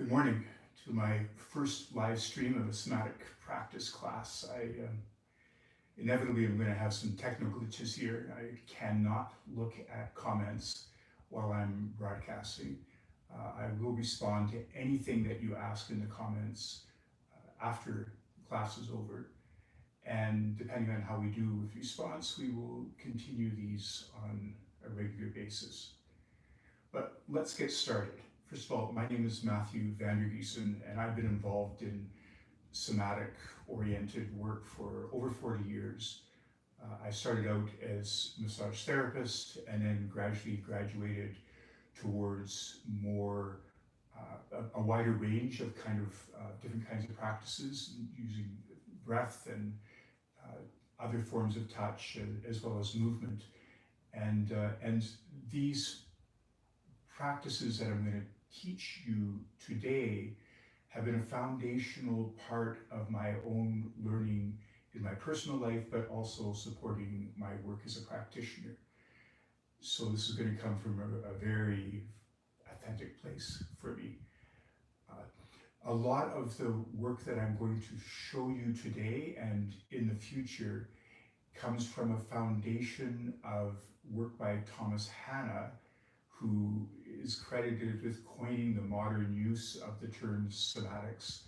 Good morning to my first live stream of a somatic practice class. Inevitably am going to have some technical glitches here. I cannot look at comments while I'm broadcasting. I will respond to anything that you ask in the comments after class is over. And depending on how we do with response, we will continue these on a regular basis. But let's get started. First of all, my name is Matthew Vandergiesen, and I've been involved in somatic-oriented work for over 40 years. I started out as a massage therapist and then gradually graduated towards more a wider range of different kinds of practices using breath and other forms of touch as well as movement. And these practices that I'm going to teach you today have been a foundational part of my own learning in my personal life, but also supporting my work as a practitioner. So this is going to come from a very authentic place for me. A lot of the work that I'm going to show you today and in the future comes from a foundation of work by Thomas Hanna, who is credited with coining the modern use of the term somatics,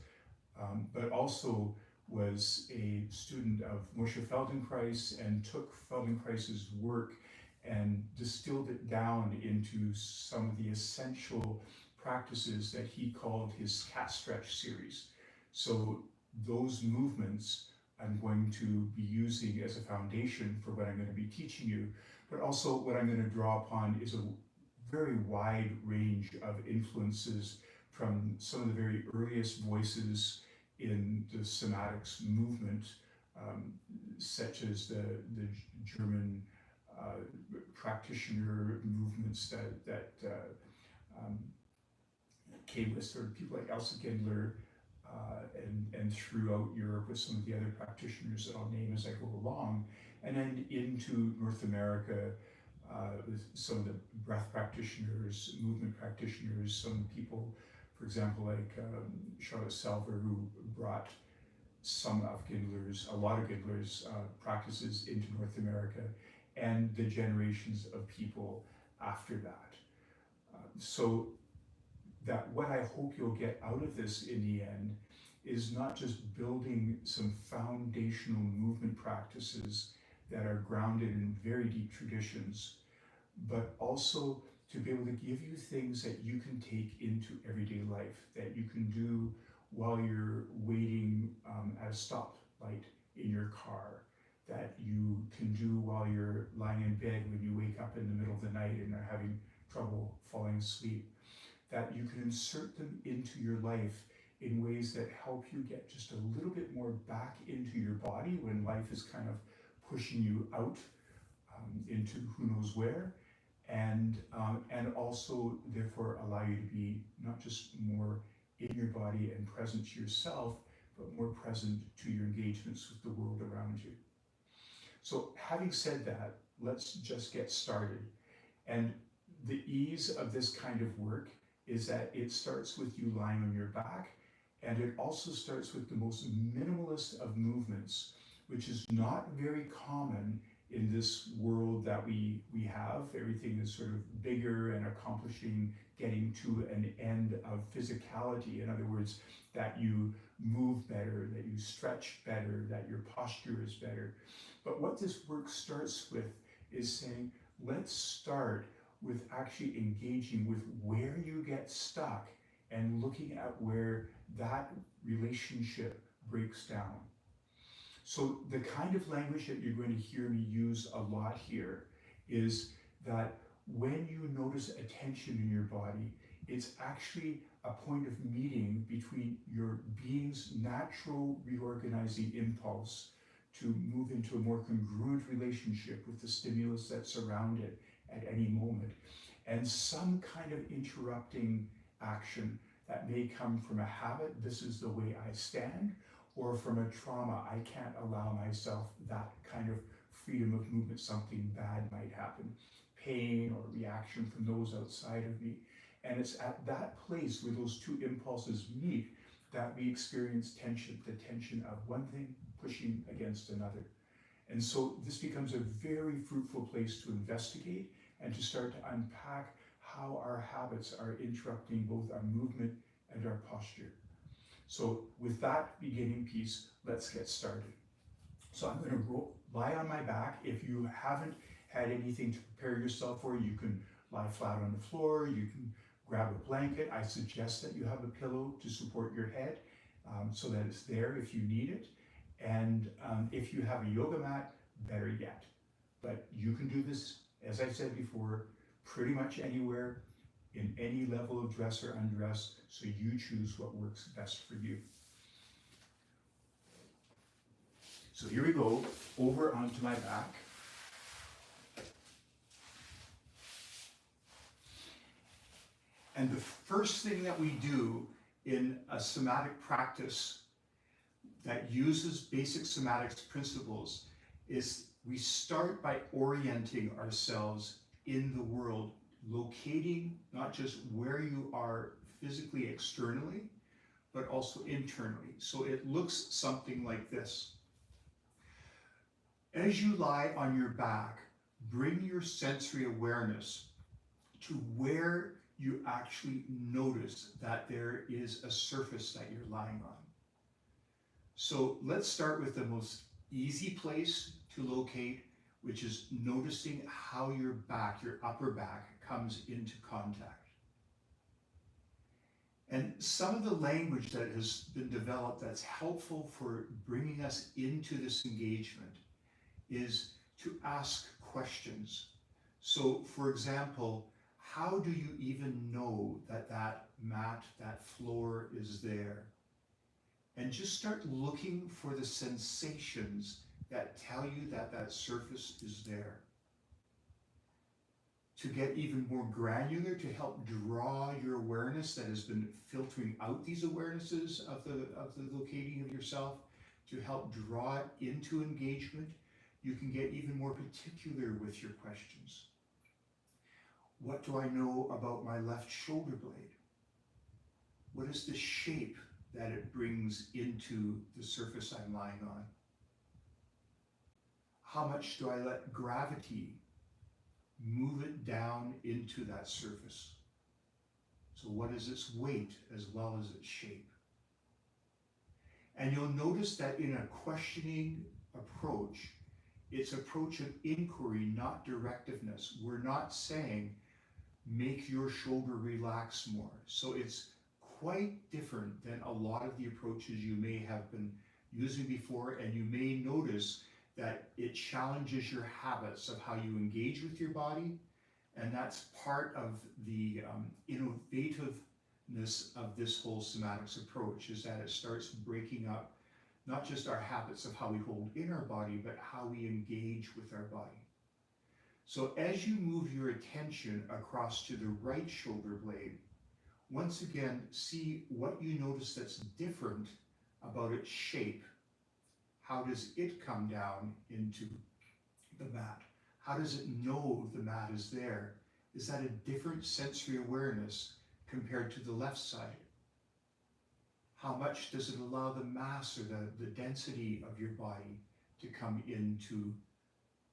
but also was a student of Moshe Feldenkrais and took Feldenkrais's work and distilled it down into some of the essential practices that he called his cat stretch series. So those movements I'm going to be using as a foundation for what I'm going to be teaching you, but also what I'm going to draw upon is a very wide range of influences from some of the very earliest voices in the somatics movement, such as the German practitioner movements that came with sort of people like Elsa Gindler and throughout Europe with some of the other practitioners that I'll name as I go along, and then into North America with some of the breath practitioners, movement practitioners, some people, for example, like Charlotte Salver, who brought some of Gindler's, a lot of Gindler's practices into North America, and the generations of people after that. So that what I hope you'll get out of this in the end is not just building some foundational movement practices that are grounded in very deep traditions, but also to be able to give you things that you can take into everyday life, that you can do while you're waiting at a stoplight in your car, that you can do while you're lying in bed when you wake up in the middle of the night and are having trouble falling asleep, that you can insert them into your life in ways that help you get just a little bit more back into your body when life is kind of pushing you out into who knows where, and also therefore allow you to be not just more in your body and present to yourself, but more present to your engagements with the world around you. So having said that, let's just get started. And the ease of this kind of work is that it starts with you lying on your back, and it also starts with the most minimalist of movements, which is not very common in this world that we have. Everything is sort of bigger and accomplishing, getting to an end of physicality. In other words, that you move better, that you stretch better, that your posture is better. But what this work starts with is saying, let's start with actually engaging with where you get stuck and looking at where that relationship breaks down. So the kind of language that you're going to hear me use a lot here is that when you notice a tension in your body, it's actually a point of meeting between your being's natural reorganizing impulse to move into a more congruent relationship with the stimulus that's around it at any moment, and some kind of interrupting action that may come from a habit, this is the way I stand, or from a trauma, I can't allow myself that kind of freedom of movement, something bad might happen, pain or reaction from those outside of me. And it's at that place where those two impulses meet that we experience tension, the tension of one thing pushing against another. And so this becomes a very fruitful place to investigate and to start to unpack how our habits are interrupting both our movement and our posture. So with that beginning piece, let's get started. So I'm going to lie on my back. If you haven't had anything to prepare yourself for, you can lie flat on the floor, you can grab a blanket. I suggest that you have a pillow to support your head so that it's there if you need it. And if you have a yoga mat, better yet. But you can do this, as I said before, pretty much anywhere, in any level of dress or undress, so you choose what works best for you. So here we go, over onto my back. And the first thing that we do in a somatic practice that uses basic somatics principles is we start by orienting ourselves in the world, locating not just where you are physically externally, but also internally. So it looks something like this. As you lie on your back, bring your sensory awareness to where you actually notice that there is a surface that you're lying on. So let's start with the most easy place to locate, which is noticing how your back, your upper back, comes into contact. And some of the language that has been developed that's helpful for bringing us into this engagement is to ask questions. So for example, how do you even know that that mat, that floor is there? And just start looking for the sensations that tell you that that surface is there. To get even more granular, to help draw your awareness that has been filtering out these awarenesses of the locating of yourself, to help draw it into engagement, you can get even more particular with your questions. What do I know about my left shoulder blade? What is the shape that it brings into the surface I'm lying on? How much do I let gravity move it down into that surface? So what is its weight as well as its shape? And you'll notice that in a questioning approach, it's approach of inquiry, not directiveness. We're not saying, make your shoulder relax more. So it's quite different than a lot of the approaches you may have been using before, and you may notice that it challenges your habits of how you engage with your body, and that's part of the innovativeness of this whole somatics approach, is that it starts breaking up not just our habits of how we hold in our body, but how we engage with our body. So as you move your attention across to the right shoulder blade, once again, see what you notice that's different about its shape. How does it come down into the mat? How does it know the mat is there? Is that a different sensory awareness compared to the left side? How much does it allow the mass or the density of your body to come into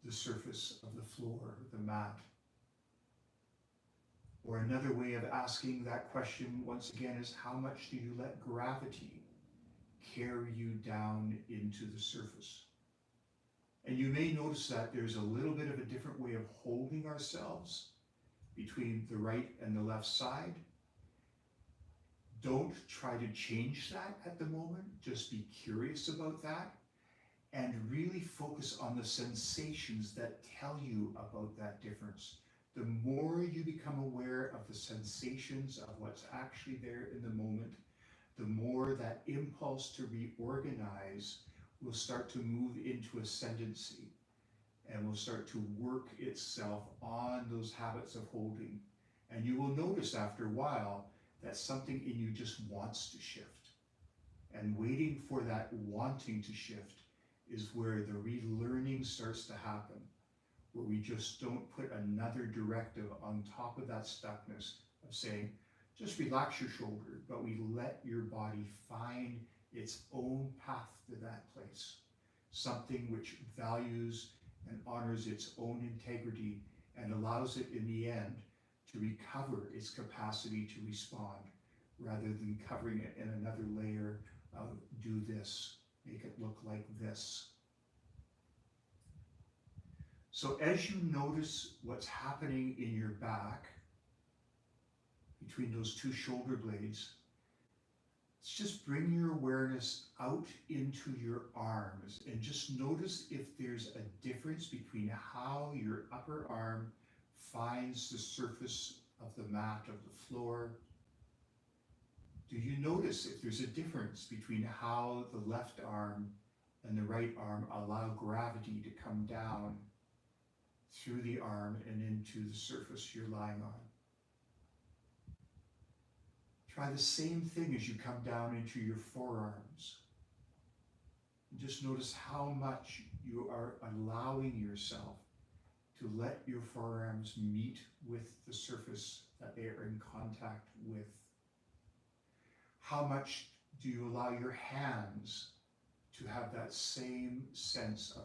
the surface of the floor, the mat? Or another way of asking that question, once again, is how much do you let gravity carry you down into the surface? And you may notice that there's a little bit of a different way of holding ourselves between the right and the left side. Don't try to change that at the moment. Just be curious about that and really focus on the sensations that tell you about that difference. The more you become aware of the sensations of what's actually there in the moment, the more that impulse to reorganize will start to move into ascendancy and will start to work itself on those habits of holding. And you will notice after a while that something in you just wants to shift. And waiting for that wanting to shift is where the relearning starts to happen, where we just don't put another directive on top of that stuckness of saying, just relax your shoulder, but we let your body find its own path to that place. Something which values and honors its own integrity and allows it in the end to recover its capacity to respond, rather than covering it in another layer of do this, make it look like this. So as you notice what's happening in your back, between those two shoulder blades, let's just bring your awareness out into your arms and just notice if there's a difference between how your upper arm finds the surface of the mat, of the floor. Do you notice if there's a difference between how the left arm and the right arm allow gravity to come down through the arm and into the surface you're lying on? Try the same thing as you come down into your forearms. And just notice how much you are allowing yourself to let your forearms meet with the surface that they are in contact with. How much do you allow your hands to have that same sense of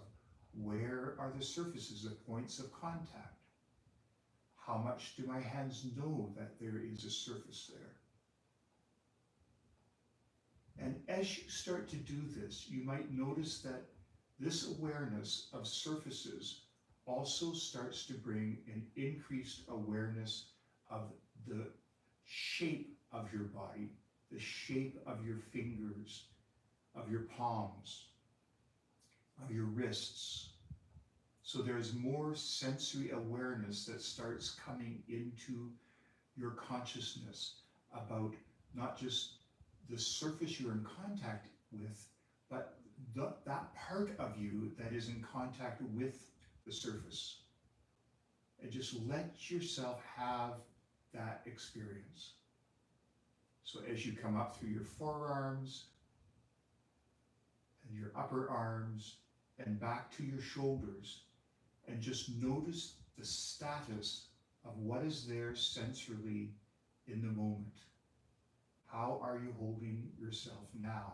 where are the surfaces, the points of contact? How much do my hands know that there is a surface there? And as you start to do this, you might notice that this awareness of surfaces also starts to bring an increased awareness of the shape of your body, the shape of your fingers, of your palms, of your wrists. So there's more sensory awareness that starts coming into your consciousness about not just the surface you're in contact with, but that part of you that is in contact with the surface. And just let yourself have that experience. So as you come up through your forearms and your upper arms and back to your shoulders, and just notice the status of what is there sensorily in the moment. How are you holding yourself now?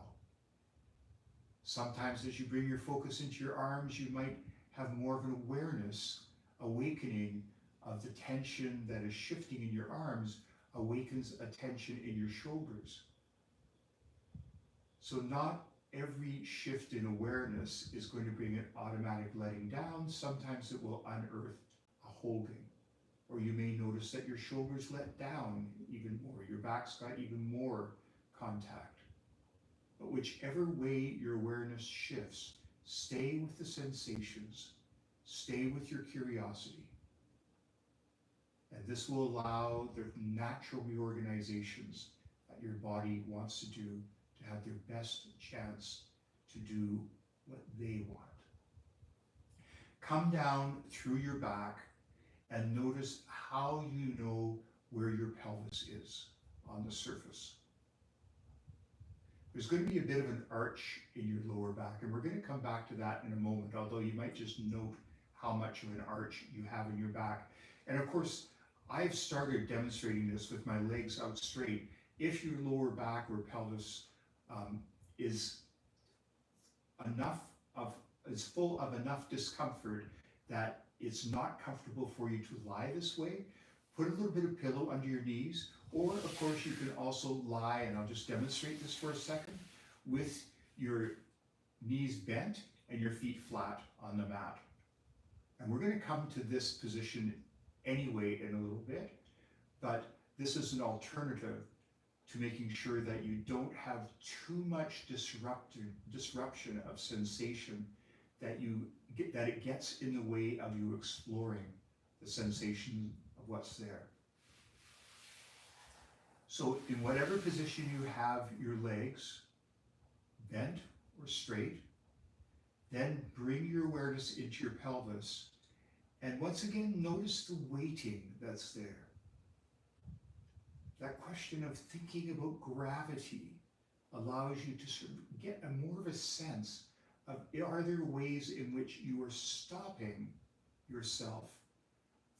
Sometimes as you bring your focus into your arms, you might have more of an awareness, awakening of the tension that is shifting in your arms, awakens a tension in your shoulders. So not every shift in awareness is going to bring an automatic letting down. Sometimes it will unearth a holding. Or you may notice that your shoulders let down even more, your back's got even more contact. But whichever way your awareness shifts, stay with the sensations, stay with your curiosity. And this will allow the natural reorganizations that your body wants to do to have their best chance to do what they want. Come down through your back and notice how you know where your pelvis is on the surface. There's going to be a bit of an arch in your lower back, and we're going to come back to that in a moment, although you might just note how much of an arch you have in your back. And of course, I've started demonstrating this with my legs out straight. If your lower back or pelvis is full of enough discomfort that it's not comfortable for you to lie this way, put a little bit of pillow under your knees, or of course you can also lie, and I'll just demonstrate this for a second, with your knees bent and your feet flat on the mat. And we're going to come to this position anyway in a little bit, but this is an alternative to making sure that you don't have too much disruption of sensation, that it gets in the way of you exploring the sensation of what's there. So in whatever position you have your legs, bent or straight, then bring your awareness into your pelvis, and once again notice the weighting that's there. That question of thinking about gravity allows you to sort of get more of a sense of, are there ways in which you are stopping yourself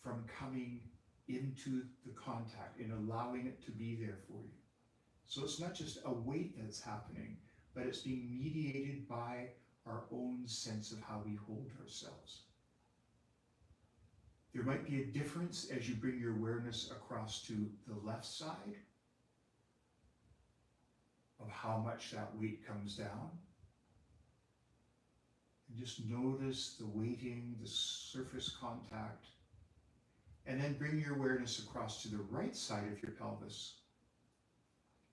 from coming into the contact and allowing it to be there for you. So it's not just a weight that's happening, but it's being mediated by our own sense of how we hold ourselves. There might be a difference as you bring your awareness across to the left side of how much that weight comes down. And just notice the weighting, the surface contact, and then bring your awareness across to the right side of your pelvis.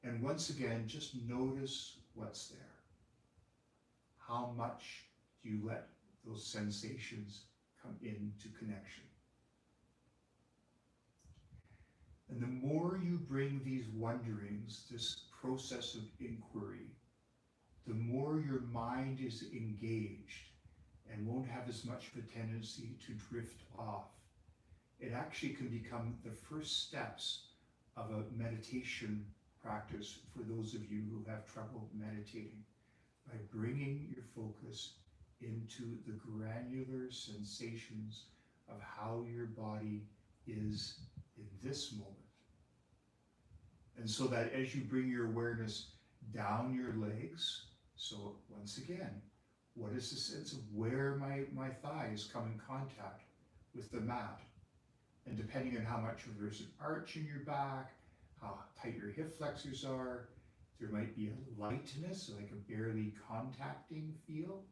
And once again, just notice what's there. How much do you let those sensations come into connection? And the more you bring these wonderings, this process of inquiry, the more your mind is engaged and won't have as much of a tendency to drift off. It actually can become the first steps of a meditation practice for those of you who have trouble meditating, by bringing your focus into the granular sensations of how your body is in this moment. And so that as you bring your awareness down your legs, so once again, what is the sense of where my thighs come in contact with the mat? And depending on how much there's an arch in your back, how tight your hip flexors are, there might be a lightness, like a barely contacting feel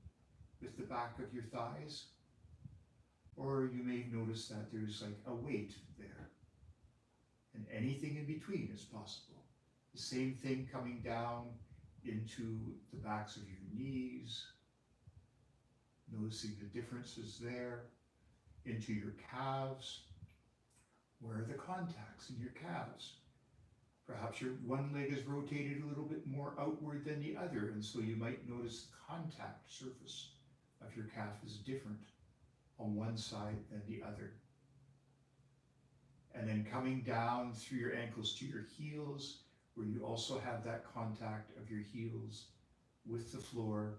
with the back of your thighs. Or you may notice that there's like a weight there. And anything in between is possible. The same thing coming down into the backs of your knees, noticing the differences there, into your calves. Where are the contacts in your calves? Perhaps your one leg is rotated a little bit more outward than the other, and so you might notice the contact surface of your calf is different on one side than the other. And then coming down through your ankles to your heels, where you also have that contact of your heels with the floor,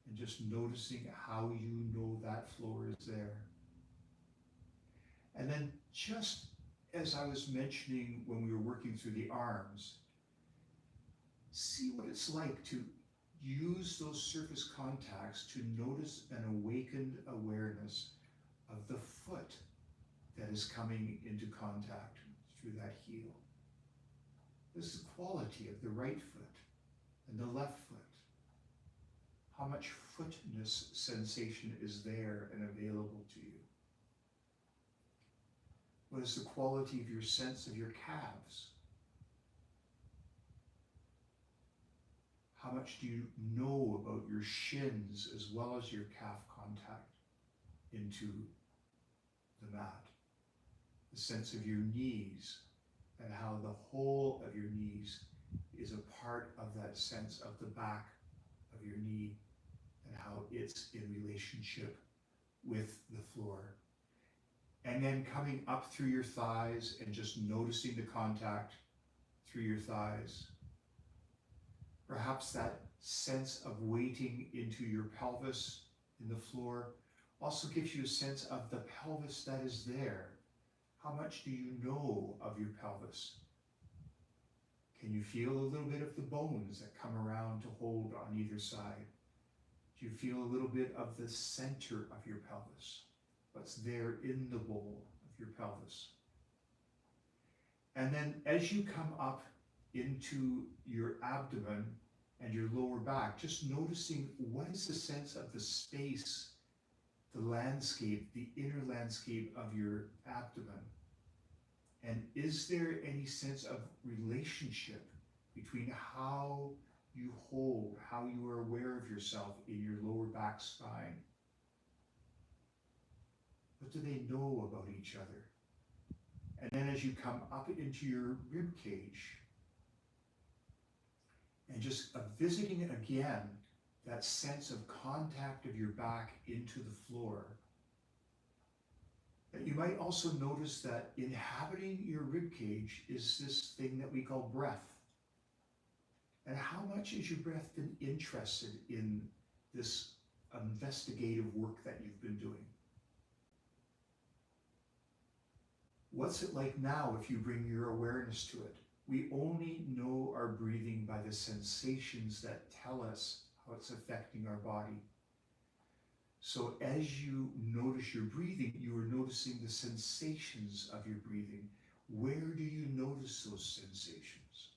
and just noticing how you know that floor is there. And then just as I was mentioning when we were working through the arms, see what it's like to use those surface contacts to notice an awakened awareness of the foot that is coming into contact through that heel. This is the quality of the right foot and the left foot. How much footness sensation is there and available to you? What is the quality of your sense of your calves? How much do you know about your shins as well as your calf contact into the mat? The sense of your knees and how the whole of your knees is a part of that sense of the back of your knee and how it's in relationship with the floor. And then coming up through your thighs and just noticing the contact through your thighs. Perhaps that sense of weighting into your pelvis in the floor also gives you a sense of the pelvis that is there. How much do you know of your pelvis? Can you feel a little bit of the bones that come around to hold on either side? Do you feel a little bit of the center of your pelvis? What's there in the bowl of your pelvis? And then as you come up into your abdomen and your lower back, just noticing what is the sense of the space, the landscape, the inner landscape of your abdomen. And is there any sense of relationship between how you hold, how you are aware of yourself in your lower back spine? What do they know about each other? And then as you come up into your rib cage, and just visiting again that sense of contact of your back into the floor, that you might also notice that inhabiting your rib cage is this thing that we call breath. And how much has your breath been interested in this investigative work that you've been doing? What's it like now if you bring your awareness to it? We only know our breathing by the sensations that tell us how it's affecting our body. So as you notice your breathing, you are noticing the sensations of your breathing. Where do you notice those sensations?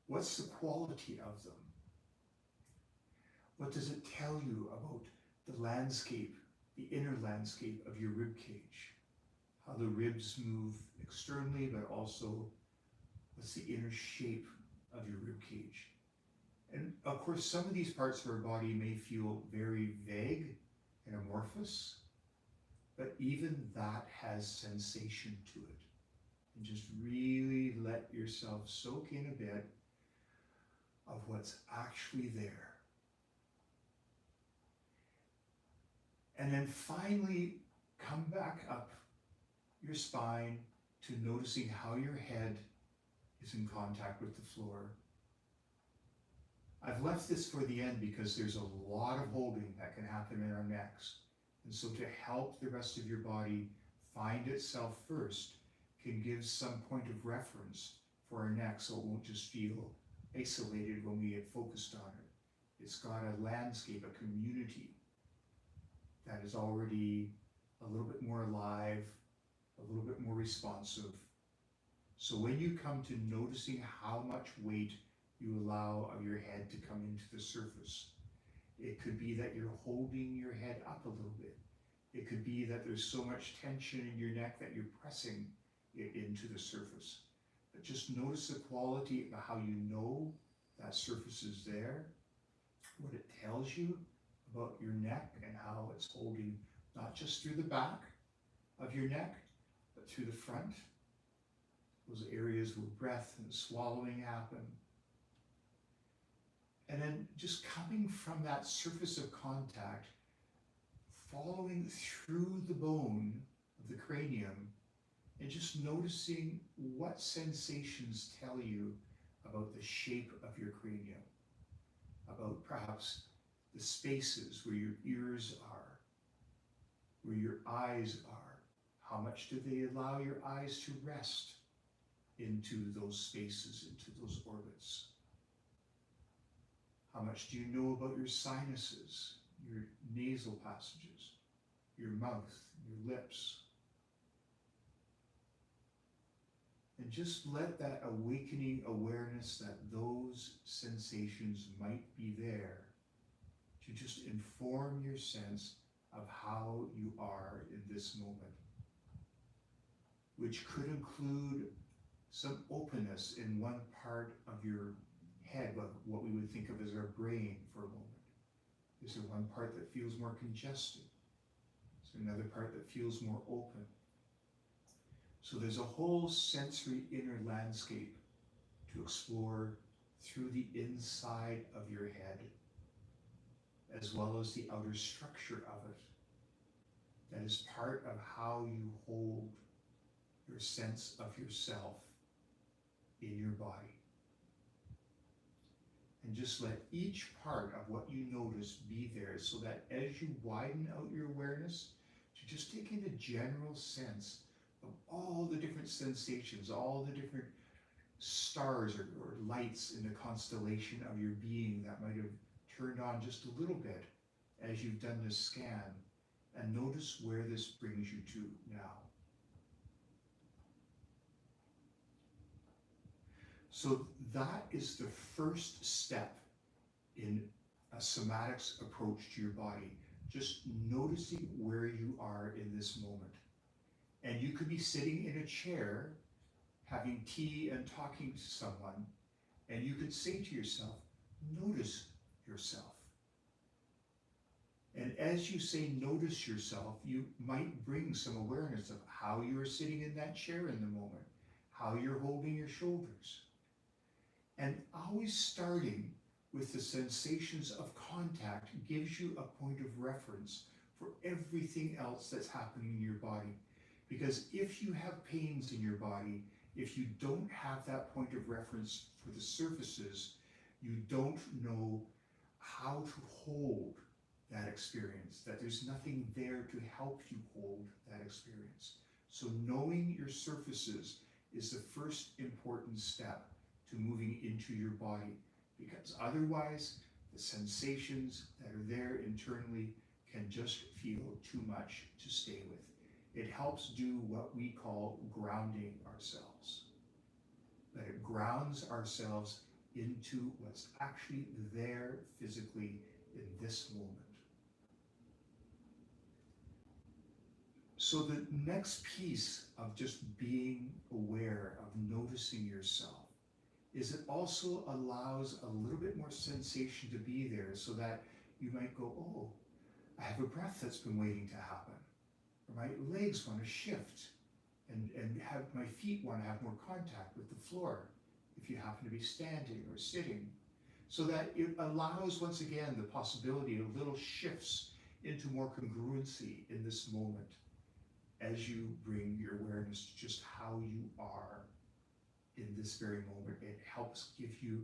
What's the quality of them? What does it tell you about the landscape, the inner landscape of your rib cage? How the ribs move externally, but also what's the inner shape of your rib cage? And of course, some of these parts of our body may feel very vague and amorphous, but even that has sensation to it. And just really let yourself soak in a bit of what's actually there. And then finally, come back up your spine to noticing how your head is in contact with the floor. I've left this for the end because there's a lot of holding that can happen in our necks. And so to help the rest of your body find itself first can give some point of reference for our neck so it won't just feel isolated when we get focused on it. It's got a landscape, a community that is already a little bit more alive, a little bit more responsive. So when you come to noticing how much weight you allow of your head to come into the surface, it could be that you're holding your head up a little bit. It could be that there's so much tension in your neck that you're pressing it into the surface. But just notice the quality of how you know that surface is there, what it tells you about your neck and how it's holding not just through the back of your neck, but through the front, those areas where breath and swallowing happen. And then just coming from that surface of contact, following through the bone of the cranium, and just noticing what sensations tell you about the shape of your cranium, about perhaps the spaces where your ears are, where your eyes are. How much do they allow your eyes to rest into those spaces, into those orbits? How much do you know about your sinuses, your nasal passages, your mouth, your lips? And just let that awakening awareness that those sensations might be there to just inform your sense of how you are in this moment, which could include some openness in one part of your head, what we would think of as our brain for a moment. Is there one part that feels more congested? Is there another part that feels more open? So there's a whole sensory inner landscape to explore through the inside of your head, as well as the outer structure of it. That is part of how you hold your sense of yourself in your body. And just let each part of what you notice be there, so that as you widen out your awareness, to just take in a general sense of all the different sensations, all the different stars or lights in the constellation of your being that might have turned on just a little bit as you've done this scan, and notice where this brings you to now. So that is the first step in a somatics approach to your body, just noticing where you are in this moment. And you could be sitting in a chair, having tea and talking to someone, and you could say to yourself, notice yourself. And as you say, notice yourself, you might bring some awareness of how you are sitting in that chair in the moment, how you're holding your shoulders. And always starting with the sensations of contact gives you a point of reference for everything else that's happening in your body. Because if you have pains in your body, if you don't have that point of reference for the surfaces, you don't know how to hold that experience, that there's nothing there to help you hold that experience. So knowing your surfaces is the first important step to moving into your body, because otherwise the sensations that are there internally can just feel too much to stay with. It helps do what we call grounding ourselves. That it grounds ourselves into what's actually there physically in this moment. So the next piece of just being aware, of noticing yourself, is it also allows a little bit more sensation to be there, so that you might go, oh, I have a breath that's been waiting to happen. Or my legs want to shift, and have my feet want to have more contact with the floor if you happen to be standing or sitting. So that it allows, once again, the possibility of little shifts into more congruency in this moment as you bring your awareness to just how you are in this very moment. It helps give you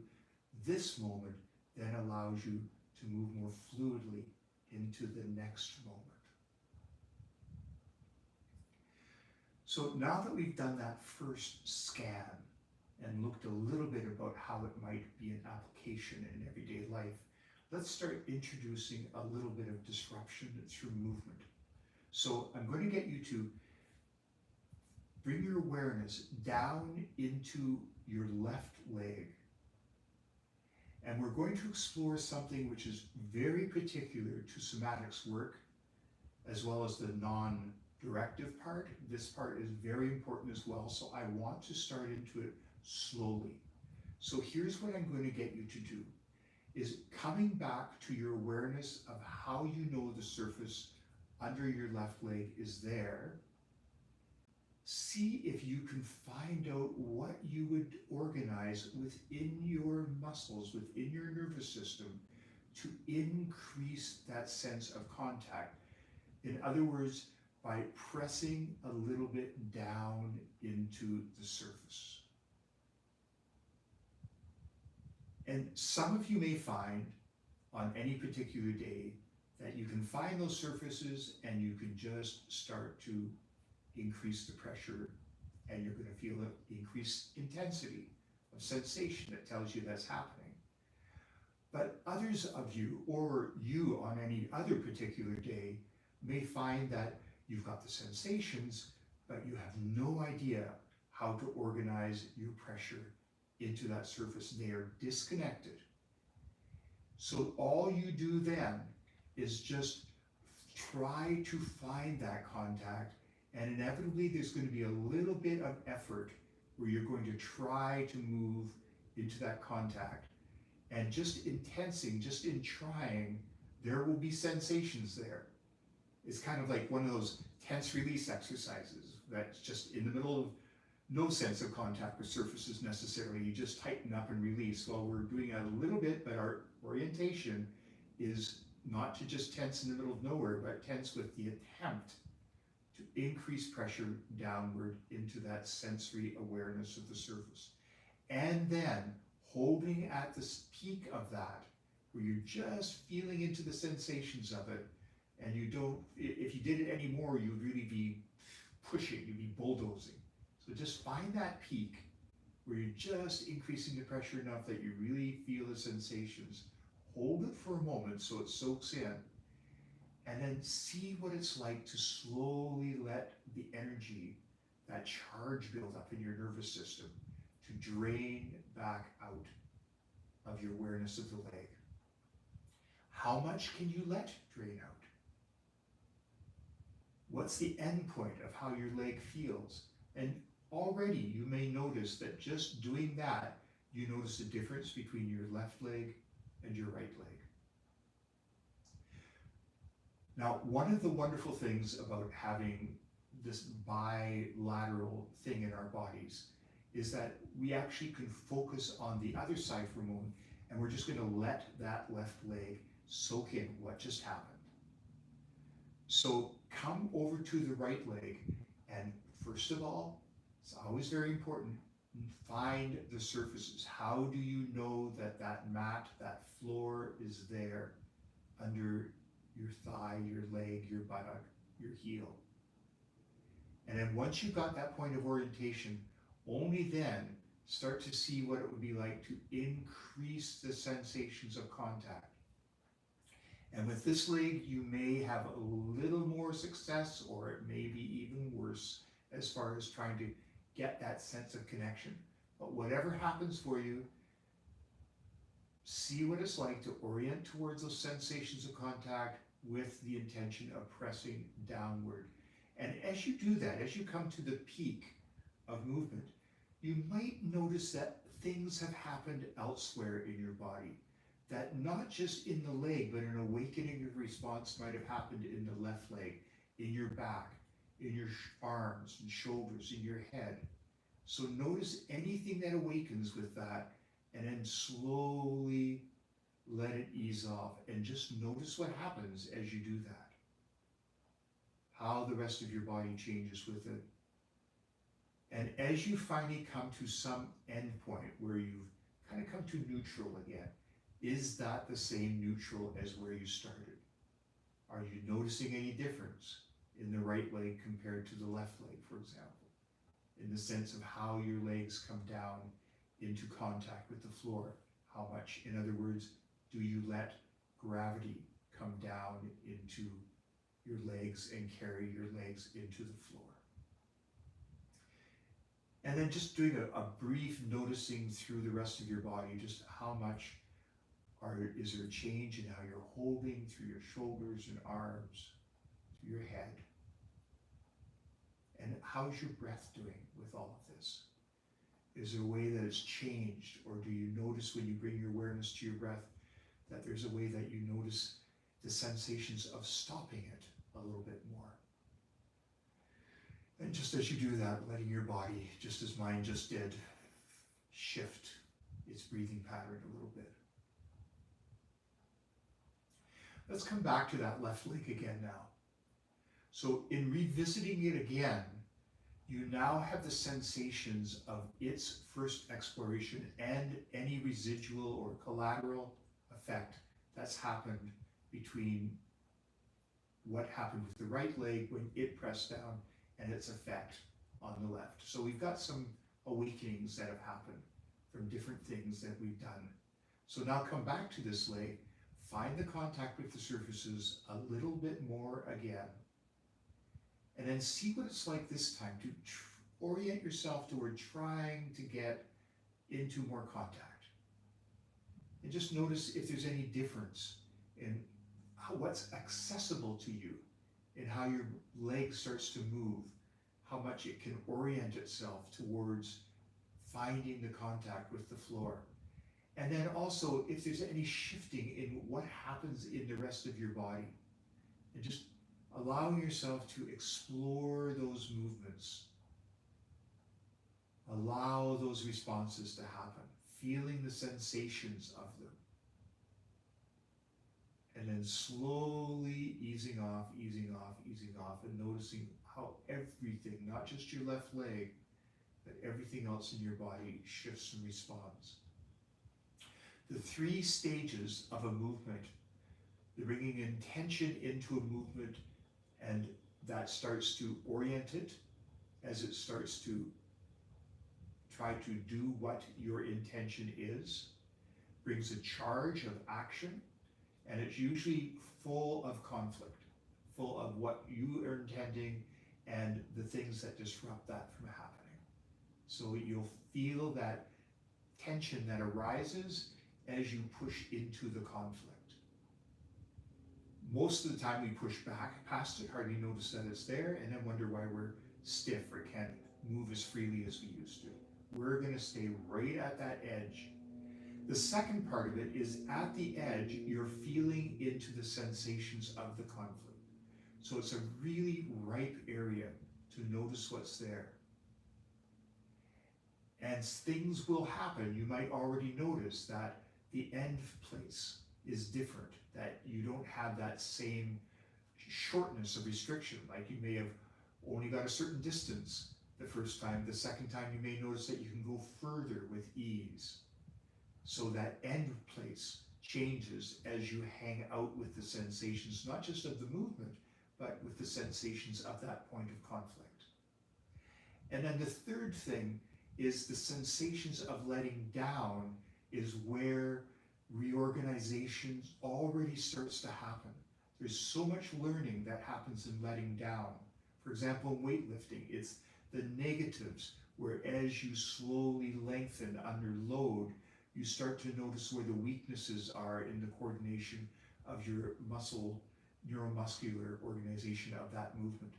this moment, then allows you to move more fluidly into the next moment. So now that we've done that first scan and looked a little bit about how it might be an application in everyday life, let's start introducing a little bit of disruption through movement. So I'm going to get you to bring your awareness down into your left leg. And we're going to explore something which is very particular to Somatic's work, as well as the non-directive part. This part is very important as well, so I want to start into it slowly. So here's what I'm going to get you to do, is coming back to your awareness of how you know the surface under your left leg is there. See if you can find out what you would organize within your muscles, within your nervous system, to increase that sense of contact. In other words, by pressing a little bit down into the surface. And some of you may find on any particular day that you can find those surfaces and you can just start to increase the pressure, and you're going to feel an increased intensity of sensation that tells you that's happening. But others of you, or you on any other particular day, may find that you've got the sensations, but you have no idea how to organize your pressure into that surface. They are disconnected. So all you do then is just try to find that contact, and inevitably there's going to be a little bit of effort where you're going to try to move into that contact. And just in tensing, just in trying, there will be sensations there. It's kind of like one of those tense release exercises that's just in the middle of no sense of contact with surfaces necessarily. You just tighten up and release. Well, we're doing that a little bit, but our orientation is not to just tense in the middle of nowhere, but tense with the attempt to increase pressure downward into that sensory awareness of the surface. And then holding at the peak of that, where you're just feeling into the sensations of it, and you don't, if you did it anymore, you'd really be pushing, you'd be bulldozing. So just find that peak where you're just increasing the pressure enough that you really feel the sensations. Hold it for a moment so it soaks in, and then see what it's like to slowly let the energy, that charge build up in your nervous system, to drain back out of your awareness of the leg. How much can you let drain out? What's the end point of how your leg feels? And already you may notice that just doing that, you notice the difference between your left leg and your right leg. Now, one of the wonderful things about having this bilateral thing in our bodies is that we actually can focus on the other side for a moment, and we're just going to let that left leg soak in what just happened. So come over to the right leg, and first of all, it's always very important, find the surfaces. How do you know that that mat, that floor is there under your thigh, your leg, your buttock, your heel? And then once you've got that point of orientation, only then start to see what it would be like to increase the sensations of contact. And with this leg, you may have a little more success, or it may be even worse as far as trying to get that sense of connection. But whatever happens for you, see what it's like to orient towards those sensations of contact with the intention of pressing downward. And as you do that, as you come to the peak of movement, you might notice that things have happened elsewhere in your body. That not just in the leg, but an awakening of response might have happened in the left leg, in your back, in your arms and shoulders, in your head. So notice anything that awakens with that, and then slowly let it ease off. And just notice what happens as you do that. How the rest of your body changes with it. And as you finally come to some end point where you've kind of come to neutral again, is that the same neutral as where you started? Are you noticing any difference in the right leg compared to the left leg, for example? In the sense of how your legs come down into contact with the floor? How much, in other words, do you let gravity come down into your legs and carry your legs into the floor? And then just doing a brief noticing through the rest of your body, just how much is there a change in how you're holding through your shoulders and arms, through your head? And how's your breath doing with all of this? Is there a way that it's changed? Or do you notice when you bring your awareness to your breath that there's a way that you notice the sensations of stopping it a little bit more? And just as you do that, letting your body, just as mine just did, shift its breathing pattern a little bit. Let's come back to that left leg again now. So in revisiting it again, you now have the sensations of its first exploration and any residual or collateral effect that's happened between what happened with the right leg when it pressed down and its effect on the left. So we've got some awakenings that have happened from different things that we've done. So now come back to this leg, find the contact with the surfaces a little bit more again, and then see what it's like this time to orient yourself toward trying to get into more contact. And just notice if there's any difference in what's accessible to you, in how your leg starts to move, how much it can orient itself towards finding the contact with the floor. And then also if there's any shifting in what happens in the rest of your body, and just allowing yourself to explore those movements. Allow those responses to happen, feeling the sensations of them. And then slowly easing off, easing off, easing off, and noticing how everything, not just your left leg, but everything else in your body shifts and responds. The 3 stages of a movement, the bringing intention into a movement, and that starts to orient it as it starts to try to do what your intention is, brings a charge of action, and it's usually full of conflict, full of what you are intending and the things that disrupt that from happening. So you'll feel that tension that arises as you push into the conflict. Most of the time we push back past it, hardly notice that it's there, and then wonder why we're stiff or can't move as freely as we used to. We're going to stay right at that edge. The second part of it is at the edge, you're feeling into the sensations of the conflict. So it's a really ripe area to notice what's there. And things will happen. You might already notice that the end place is different, that you don't have that same shortness of restriction. Like you may have only got a certain distance the first time. The second time you may notice that you can go further with ease. So that end place changes as you hang out with the sensations, not just of the movement, but with the sensations of that point of conflict. And then the third thing is the sensations of letting down is where reorganization already starts to happen. There's so much learning that happens in letting down. For example, in weightlifting, it's the negatives, where as you slowly lengthen under load, you start to notice where the weaknesses are in the coordination of your muscle, neuromuscular organization of that movement.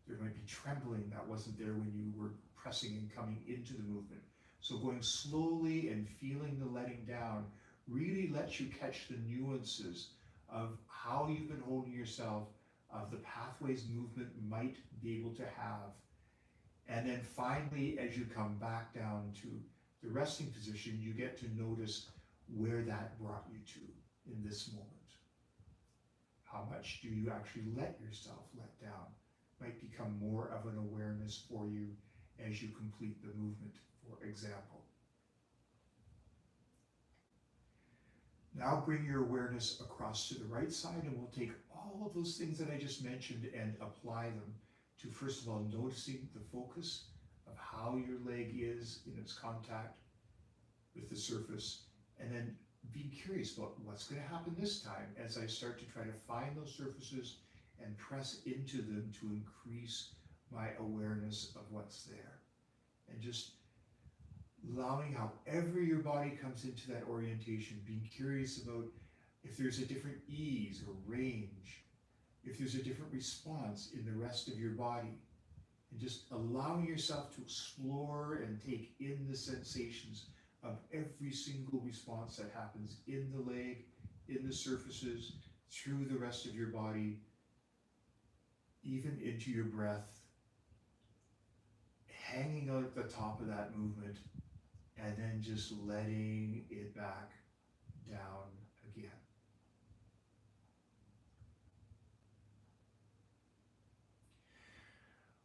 There might be trembling that wasn't there when you were pressing and coming into the movement. So going slowly and feeling the letting down really lets you catch the nuances of how you've been holding yourself, of the pathways movement might be able to have. And then finally, as you come back down to the resting position, you get to notice where that brought you to in this moment. How much do you actually let yourself let down? Might become more of an awareness for you as you complete the movement, for example. Now bring your awareness across to the right side, and we'll take all of those things that I just mentioned and apply them to, first of all, noticing the focus of how your leg is in its contact with the surface, and then being curious about what's going to happen this time as I start to try to find those surfaces and press into them to increase my awareness of what's there. And just allowing however your body comes into that orientation, being curious about if there's a different ease or range, if there's a different response in the rest of your body, and just allowing yourself to explore and take in the sensations of every single response that happens in the leg, in the surfaces, through the rest of your body, even into your breath, hanging out at the top of that movement, and then just letting it back down again.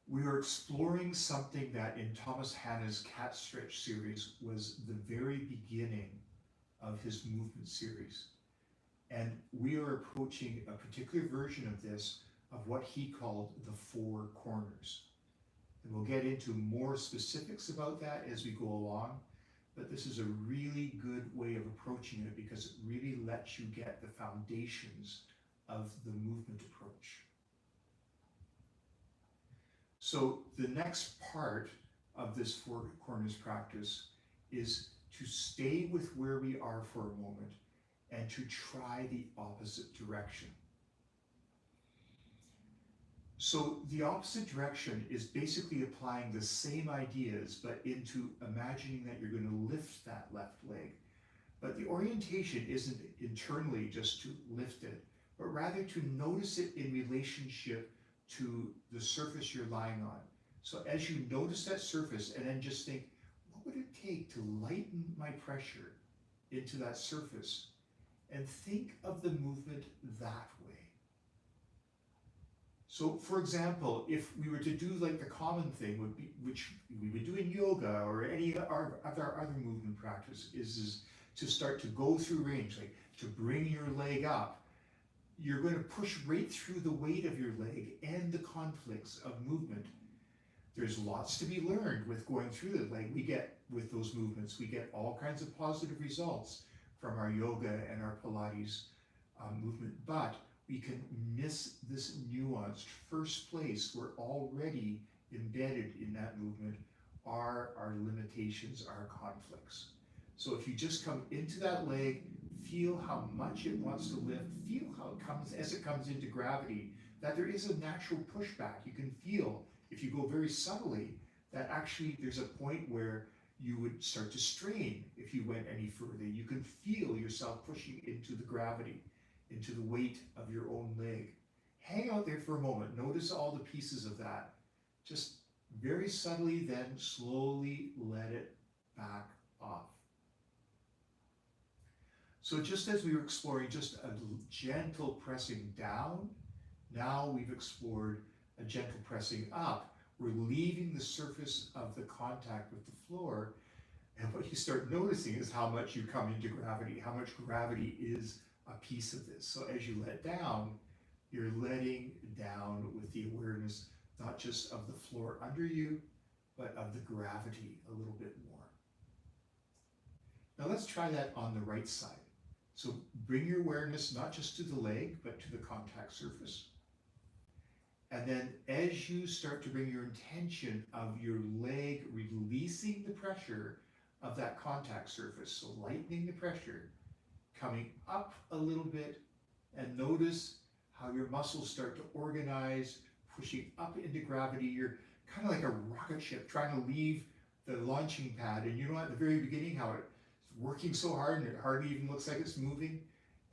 We are exploring something that in Thomas Hanna's Cat Stretch series was the very beginning of his movement series. And we are approaching a particular version of this, of what he called the 4 corners. And we'll get into more specifics about that as we go along, but this is a really good way of approaching it because it really lets you get the foundations of the movement approach. So the next part of this 4 corners practice is to stay with where we are for a moment and to try the opposite direction. So the opposite direction is basically applying the same ideas, but into imagining that you're going to lift that left leg. But the orientation isn't internally just to lift it, but rather to notice it in relationship to the surface you're lying on. So as you notice that surface, and then just think, what would it take to lighten my pressure into that surface? And think of the movement that way. So for example, if we were to do like the common thing would be, which we would do in yoga or any of our other movement practice, is to start to go through range, like to bring your leg up. You're going to push right through the weight of your leg and the conflicts of movement. There's lots to be learned with going through the leg. We get, with those movements, we get all kinds of positive results from our yoga and our Pilates movement, but we can miss this nuanced first place where already embedded in that movement are our limitations, our conflicts. So if you just come into that leg, feel how much it wants to lift, feel how it comes, as it comes into gravity, that there is a natural pushback. You can feel, if you go very subtly, that actually there's a point where you would start to strain if you went any further. You can feel yourself pushing into the gravity, into the weight of your own leg. Hang out there for a moment. Notice all the pieces of that. Just very subtly, then slowly let it back off. So just as we were exploring just a gentle pressing down, now we've explored a gentle pressing up. We're leaving the surface of the contact with the floor, and what you start noticing is how much you come into gravity, how much gravity is a piece of this. So as you let down, you're letting down with the awareness, not just of the floor under you, but of the gravity a little bit more. Now let's try that on the right side. So bring your awareness not just to the leg, but to the contact surface. And then as you start to bring your intention of your leg releasing the pressure of that contact surface, so lightening the pressure, coming up a little bit, and notice how your muscles start to organize, pushing up into gravity. You're kind of like a rocket ship trying to leave the launching pad, and you know at the very beginning how it's working so hard and it hardly even looks like it's moving,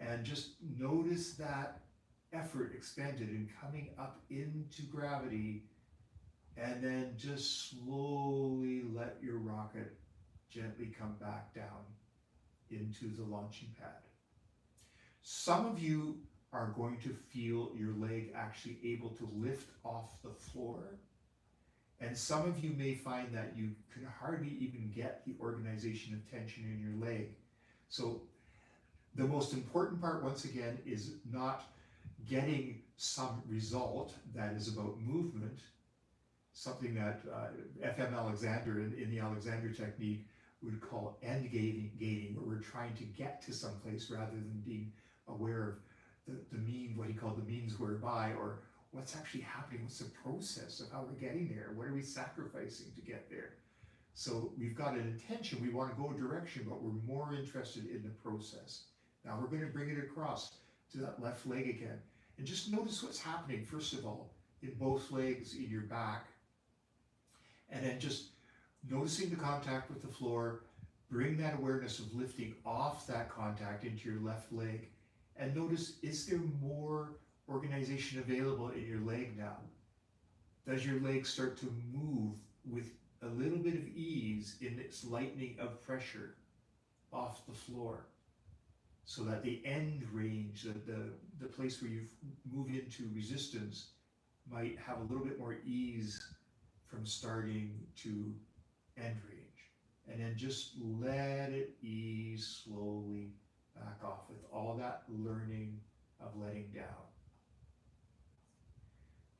and just notice that effort expanded and coming up into gravity, and then just slowly let your rocket gently come back down into the launching pad. Some of you are going to feel your leg actually able to lift off the floor, and some of you may find that you can hardly even get the organization of tension in your leg. So the most important part, once again, is not getting some result that is about movement, something that F.M. Alexander in the Alexander technique would call end gating, where we're trying to get to someplace rather than being aware of the mean, what he called the means whereby, or what's actually happening, what's the process of how we're getting there, what are we sacrificing to get there. So we've got an intention, we want to go a direction, but we're more interested in the process. Now we're going to bring it across to that left leg again. And just notice what's happening, first of all, in both legs, in your back. And then just noticing the contact with the floor, bring that awareness of lifting off that contact into your left leg. And notice, is there more organization available in your leg now? Does your leg start to move with a little bit of ease in its lightening of pressure off the floor? So that the end range, the place where you've moved into resistance, might have a little bit more ease from starting to end range. And then just let it ease slowly back off with all that learning of letting down.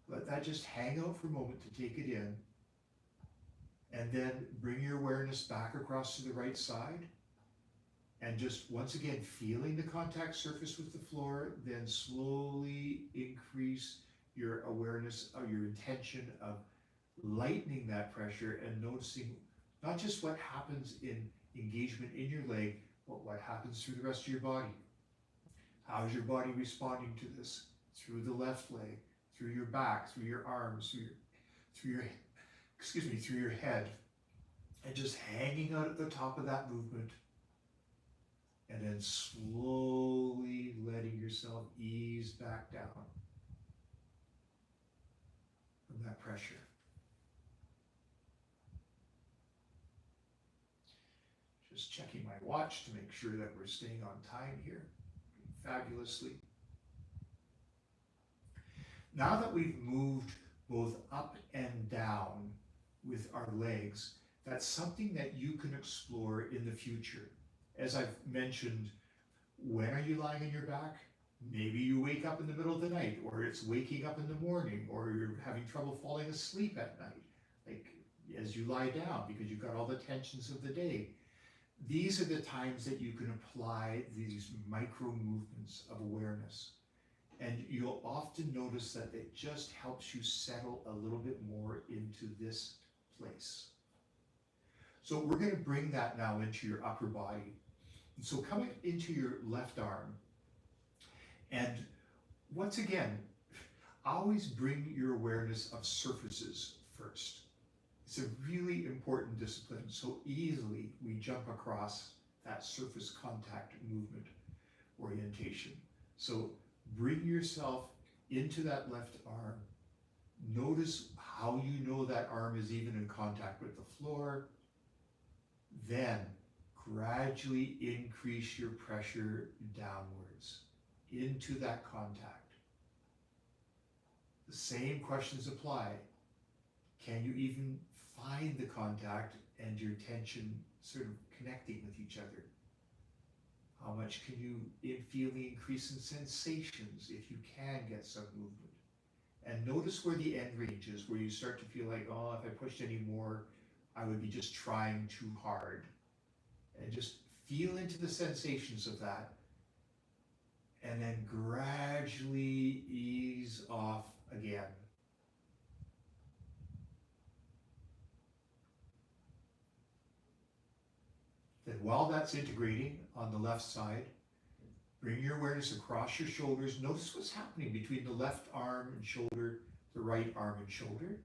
Let that just hang out for a moment to take it in. And then bring your awareness back across to the right side. And just once again, feeling the contact surface with the floor, then slowly increase your awareness of your intention of lightening that pressure and noticing not just what happens in engagement in your leg, but what happens through the rest of your body. How is your body responding to this? Through the left leg, through your back, through your arms, through your head, and just hanging out at the top of that movement. And then slowly letting yourself ease back down from that pressure. Just checking my watch to make sure that we're staying on time here fabulously. Now that we've moved both up and down with our legs, that's something that you can explore in the future. As I've mentioned, when are you lying on your back? Maybe you wake up in the middle of the night, or it's waking up in the morning, or you're having trouble falling asleep at night, like as you lie down because you've got all the tensions of the day. These are the times that you can apply these micro movements of awareness. And you'll often notice that it just helps you settle a little bit more into this place. So we're going to bring that now into your upper body. And so coming into your left arm, and once again, always bring your awareness of surfaces first. It's a really important discipline. So easily we jump across that surface contact movement orientation. So bring yourself into that left arm. Notice how you know that arm is even in contact with the floor. Then gradually increase your pressure downwards into that contact. The same questions apply. Can you even find the contact and your tension sort of connecting with each other? How much can you feel the increase in sensations if you can get some movement? And notice where the end range is, where you start to feel like, oh, if I pushed any more, I would be just trying too hard. And just feel into the sensations of that, and then gradually ease off again. Then while that's integrating on the left side, bring your awareness across your shoulders. Notice what's happening between the left arm and shoulder, the right arm and shoulder.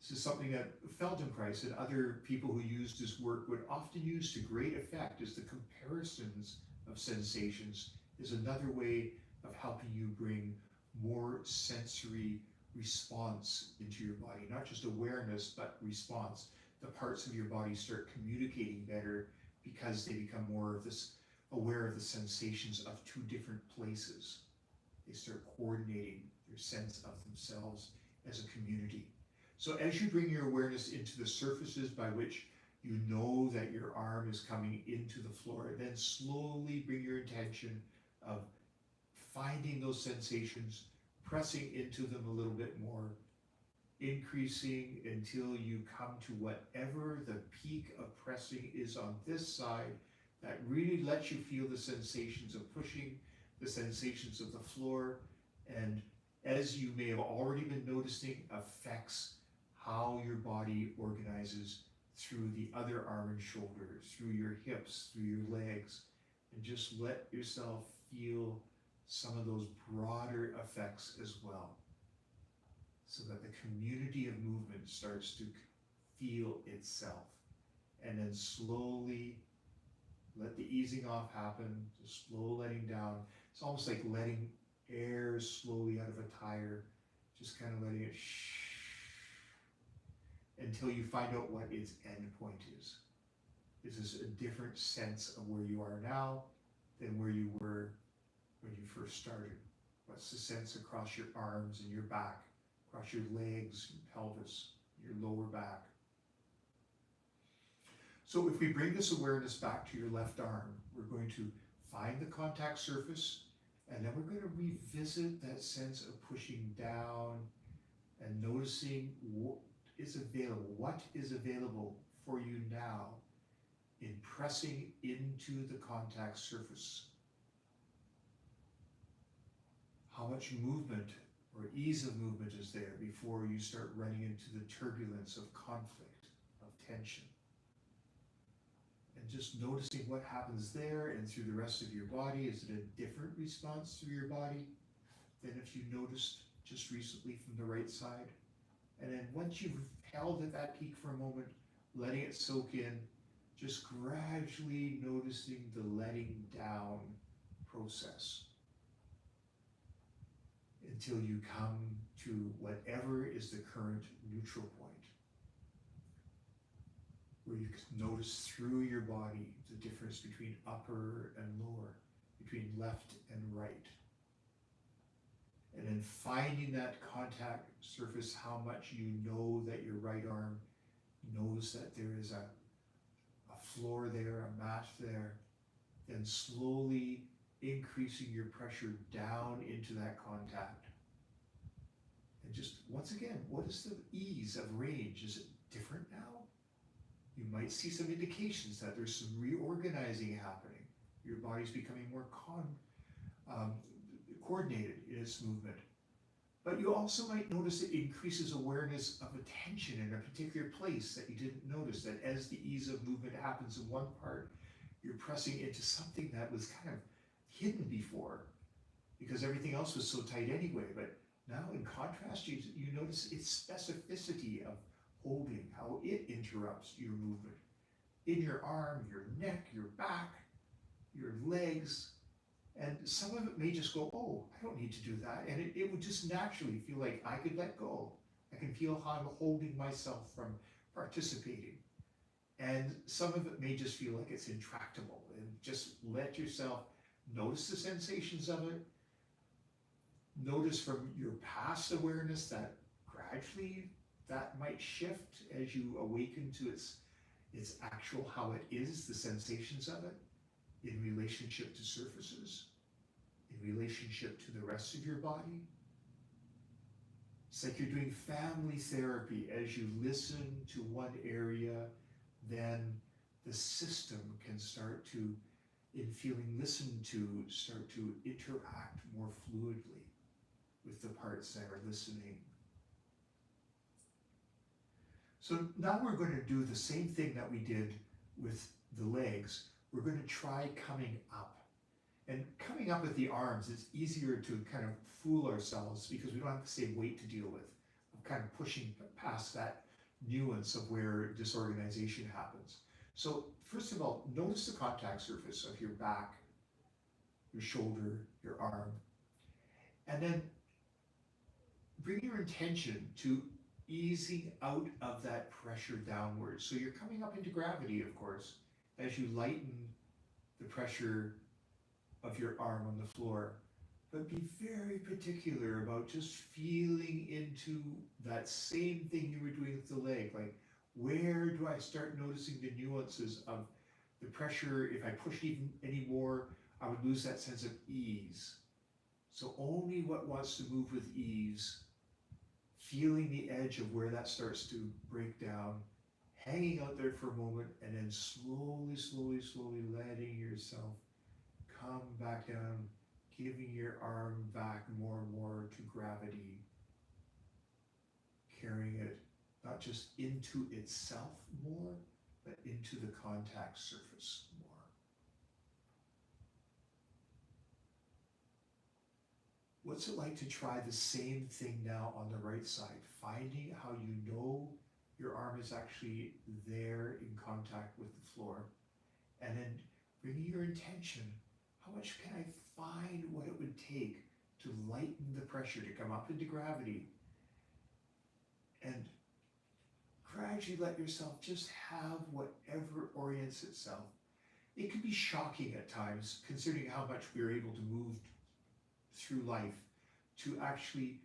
This is something that Feldenkrais and other people who used his work would often use to great effect, is the comparisons of sensations is another way of helping you bring more sensory response into your body. Not just awareness, but response. The parts of your body start communicating better because they become more of this aware of the sensations of two different places. They start coordinating their sense of themselves as a community. So as you bring your awareness into the surfaces by which you know that your arm is coming into the floor, then slowly bring your intention of finding those sensations, pressing into them a little bit more, increasing until you come to whatever the peak of pressing is on this side that really lets you feel the sensations of pushing, the sensations of the floor, and as you may have already been noticing, affects how your body organizes through the other arm and shoulder, through your hips, through your legs, and just let yourself feel some of those broader effects as well, so that the community of movement starts to feel itself. And then slowly let the easing off happen, the slow letting down. It's almost like letting air slowly out of a tire, just kind of letting it until you find out what its end point is. Is this a different sense of where you are now than where you were when you first started? What's the sense across your arms and your back, across your legs, your pelvis, your lower back? So if we bring this awareness back to your left arm, we're going to find the contact surface, and then we're going to revisit that sense of pushing down and noticing what is available for you now in pressing into the contact surface. How much movement or ease of movement is there before you start running into the turbulence of conflict, of tension? And just noticing what happens there and through the rest of your body. Is it a different response through your body than if you noticed just recently from the right side? And then once you've held at that peak for a moment, letting it soak in, just gradually noticing the letting down process until you come to whatever is the current neutral point, where you can notice through your body the difference between upper and lower, between left and right. And then finding that contact surface, how much you know that your right arm knows that there is a floor there, a mat there, then slowly increasing your pressure down into that contact. And just, once again, what is the ease of range? Is it different now? You might see some indications that there's some reorganizing happening. Your body's becoming more coordinated in its movement. But you also might notice it increases awareness of a tension in a particular place that you didn't notice, that as the ease of movement happens in one part, you're pressing into something that was kind of hidden before because everything else was so tight anyway. But now in contrast, you notice its specificity of holding, how it interrupts your movement in your arm, your neck, your back, your legs. And some of it may just go, oh, I don't need to do that. And it would just naturally feel like I could let go. I can feel how I'm holding myself from participating. And some of it may just feel like it's intractable. And just let yourself notice the sensations of it. Notice from your past awareness that gradually that might shift as you awaken to its actual how it is, the sensations of it, in relationship to surfaces, in relationship to the rest of your body. It's like you're doing family therapy. As you listen to one area, then the system can start to, in feeling listened to, start to interact more fluidly with the parts that are listening. So now we're going to do the same thing that we did with the legs. We're going to try coming up. And coming up with the arms, it's easier to kind of fool ourselves because we don't have the same weight to deal with. I'm kind of pushing past that nuance of where disorganization happens. So first of all, notice the contact surface of your back, your shoulder, your arm, and then bring your intention to easing out of that pressure downwards. So you're coming up into gravity, of course, as you lighten the pressure of your arm on the floor. But be very particular about just feeling into that same thing you were doing with the leg. Like, where do I start noticing the nuances of the pressure? If I pushed even any more, I would lose that sense of ease. So only what wants to move with ease, feeling the edge of where that starts to break down, hanging out there for a moment, and then slowly, slowly, slowly letting yourself come back down, giving your arm back more and more to gravity, carrying it not just into itself more, but into the contact surface more. What's it like to try the same thing now on the right side, finding how you know your arm is actually there in contact with the floor, and then bringing your intention, how much can I find what it would take to lighten the pressure, to come up into gravity, and gradually let yourself just have whatever orients itself. It can be shocking at times, considering how much we're able to move through life, to actually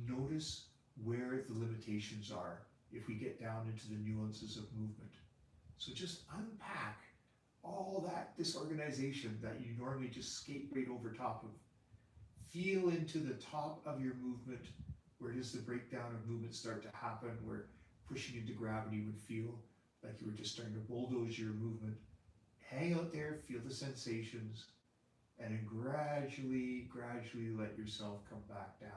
notice where the limitations are if we get down into the nuances of movement. So just unpack all that disorganization that you normally just skate right over top of. Feel into the top of your movement. Where does the breakdown of movement start to happen? Where pushing into gravity would feel like you were just starting to bulldoze your movement. Hang out there, feel the sensations, and then gradually, gradually let yourself come back down.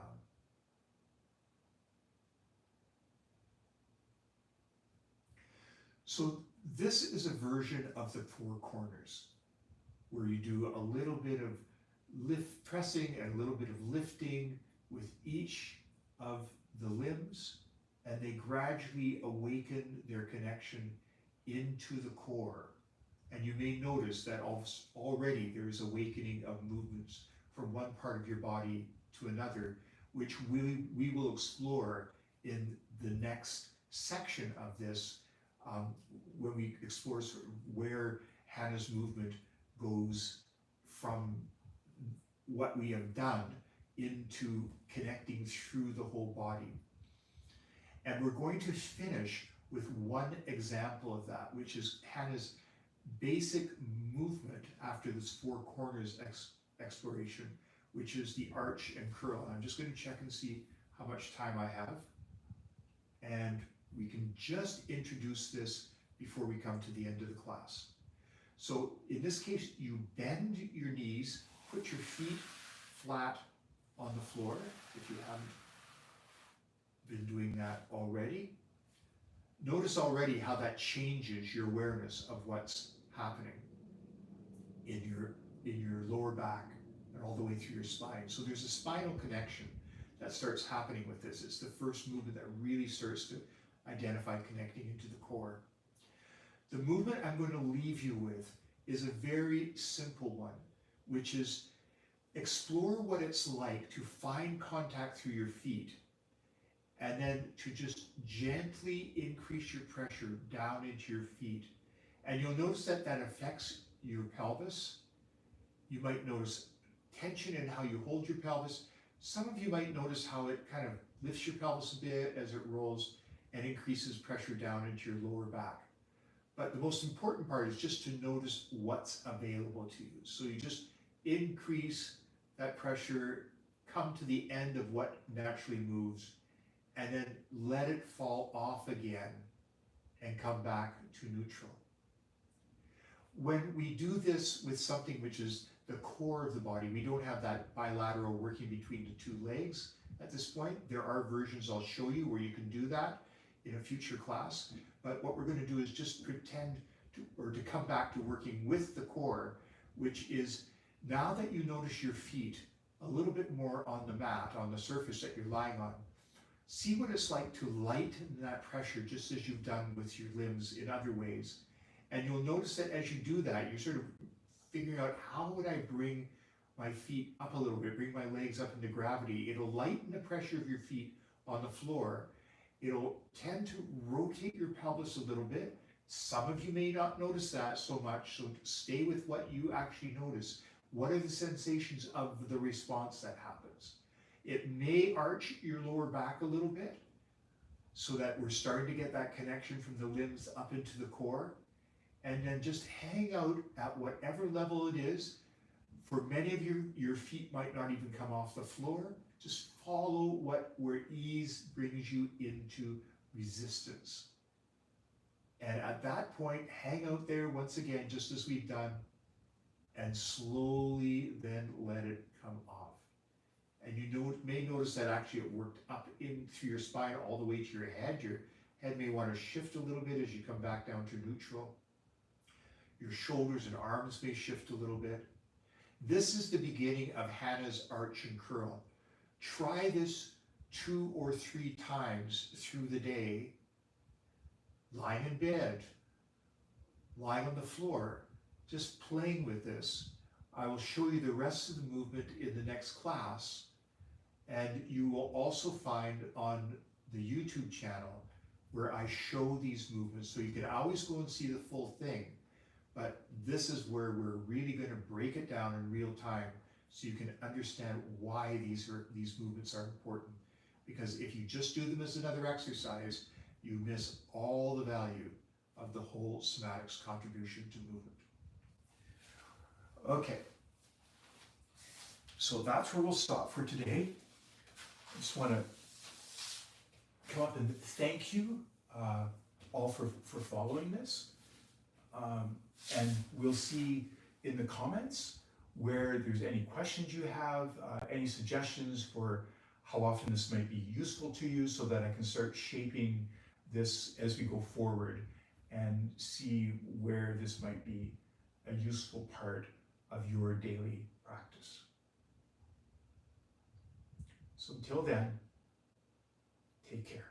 So this is a version of the four corners, where you do a little bit of pressing and a little bit of lifting with each of the limbs, and they gradually awaken their connection into the core. And you may notice that already there is awakening of movements from one part of your body to another, which we will explore in the next section of this, when we explore sort of where Hannah's movement goes from what we have done into connecting through the whole body. And we're going to finish with one example of that, which is Hannah's basic movement after this four corners exploration, which is the arch and curl. And I'm just going to check and see how much time I have. And we can just introduce this before we come to the end of the class. So in this case, you bend your knees, put your feet flat on the floor if you haven't been doing that already. Notice already how that changes your awareness of what's happening in your lower back and all the way through your spine. So there's a spinal connection that starts happening with this. It's the first movement that really starts to identify connecting into the core. The movement I'm going to leave you with is a very simple one, which is explore what it's like to find contact through your feet, and then to just gently increase your pressure down into your feet. And you'll notice that that affects your pelvis. You might notice tension in how you hold your pelvis. Some of you might notice how it kind of lifts your pelvis a bit as it rolls and increases pressure down into your lower back. But the most important part is just to notice what's available to you. So you just increase that pressure, come to the end of what naturally moves, and then let it fall off again and come back to neutral. When we do this with something which is the core of the body, we don't have that bilateral working between the two legs at this point. There are versions I'll show you where you can do that in a future class, but what we're going to do is just pretend to come back to working with the core, which is now that you notice your feet a little bit more on the mat, on the surface that you're lying on, see what it's like to lighten that pressure just as you've done with your limbs in other ways. And you'll notice that as you do that, you're sort of figuring out, how would I bring my feet up a little bit, bring my legs up into gravity? It'll lighten the pressure of your feet on the floor. It'll tend to rotate your pelvis a little bit. Some of you may not notice that so much, so stay with what you actually notice. What are the sensations of the response that happens? It may arch your lower back a little bit so that we're starting to get that connection from the limbs up into the core. And then just hang out at whatever level it is. For many of you, your feet might not even come off the floor. Just follow where ease brings you into resistance. And at that point, hang out there once again, just as we've done, and slowly then let it come off. And you may notice that actually it worked up in through your spine all the way to your head. Your head may want to shift a little bit as you come back down to neutral. Your shoulders and arms may shift a little bit. This is the beginning of Hannah's arch and curl. Try this 2 or 3 times through the day, lying in bed, lying on the floor, just playing with this. I will show you the rest of the movement in the next class, and you will also find on the YouTube channel where I show these movements, so you can always go and see the full thing. But this is where we're really going to break it down in real time so you can understand why these movements are important. Because if you just do them as another exercise, you miss all the value of the whole somatics contribution to movement. Okay, so that's where we'll stop for today. I just want to come up and thank you all for following this. And we'll see in the comments where there's any questions you have, any suggestions for how often this might be useful to you, so that I can start shaping this as we go forward and see where this might be a useful part of your daily practice. So until then, take care.